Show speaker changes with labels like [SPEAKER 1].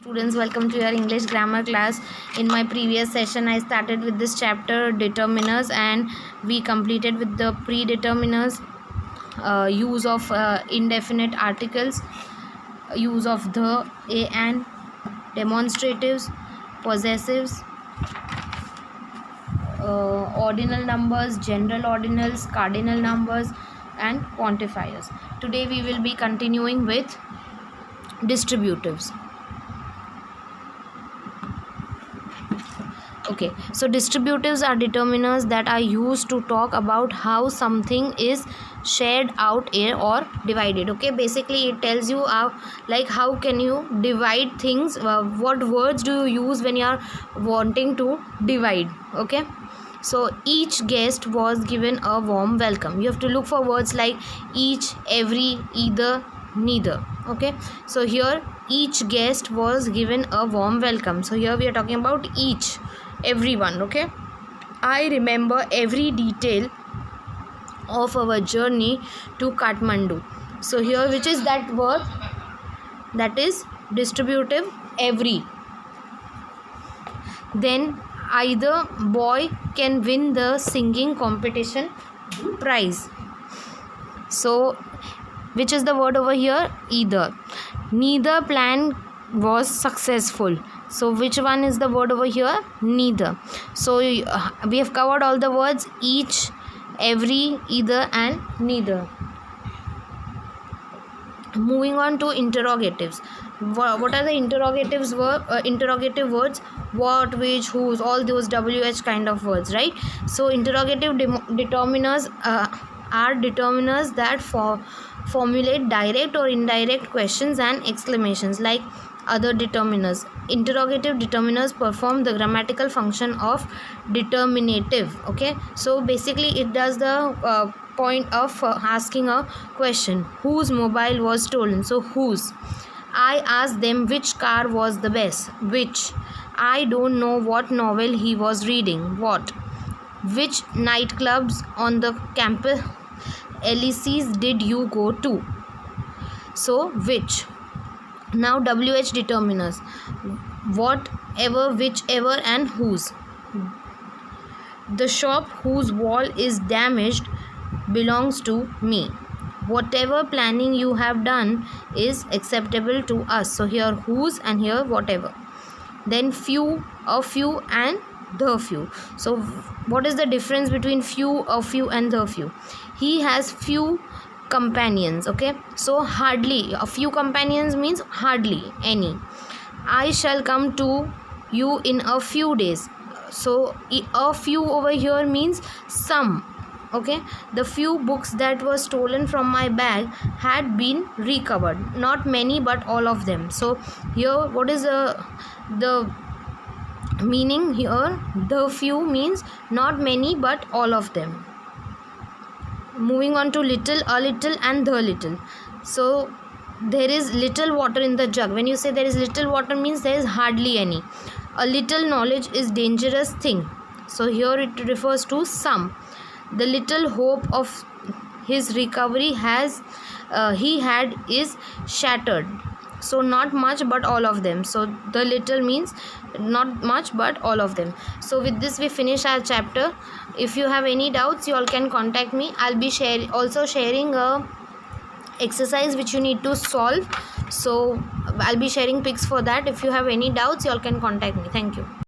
[SPEAKER 1] Students, welcome to your English grammar class. In my previous session I started with this chapter determiners, and we completed with the predeterminers, use of indefinite articles, use of the, a, and, demonstratives, possessives, ordinal numbers, general ordinals, cardinal numbers, and quantifiers. Today we will be continuing with distributives. Okay, so distributives are determiners that are used to talk about how something is shared out or divided. Okay, basically it tells you like how can you divide things, what words do you use when you are wanting to divide. Okay, so each guest was given a warm welcome. You have to look for words like each, every, either, neither. Okay, so here each guest was given a warm welcome. So here we are talking about each, everyone. Okay, I remember every detail of our journey to Kathmandu. So here, which is that word? That is distributive, every. Then either boy can win the singing competition prize. So which is the word over here? Either. Neither plan was successful. So which one is the word over here? Neither. So we have covered all the words: each, every, either, and neither. Moving on to interrogatives. What are the interrogatives? Interrogative words: what, which, whose, all those WH kind of words, right? So interrogative determiners are determiners that formulate direct or indirect questions and exclamations like other determiners. Interrogative determiners perform the grammatical function of determinative. Okay, so basically it does the point of asking a question. Whose mobile was stolen? So whose. I asked them which car was the best. Which. I don't know what novel he was reading. What. Which nightclubs on the campus Elysees did you go to? So which. Now WH determiners: whatever, whichever, and whose. The shop whose wall is damaged belongs to me. Whatever planning you have done is acceptable to us. So here whose, and here whatever. Then few, a few, and the few. So what is the difference between few, a few, and the few? He has few companions. Okay, so hardly. A few companions means hardly any. I shall come to you in a few days. So a few over here means some. Okay, the few books that were stolen from my bag had been recovered. Not many, but all of them. So here what is the meaning here? The few means not many but all of them. Moving on to little, a little, and the little. So there is little water in the jug. When you say there is little water means there is hardly any. A little knowledge is dangerous thing. So here it refers to some. The little hope of his recovery he had is shattered. So not much but all of them. So the little means not much but all of them. So with this we finish our chapter. If you have any doubts, you all can contact me. I'll be also sharing a exercise which you need to solve. So I'll be sharing pics for that. If you have any doubts, you all can contact me. Thank you.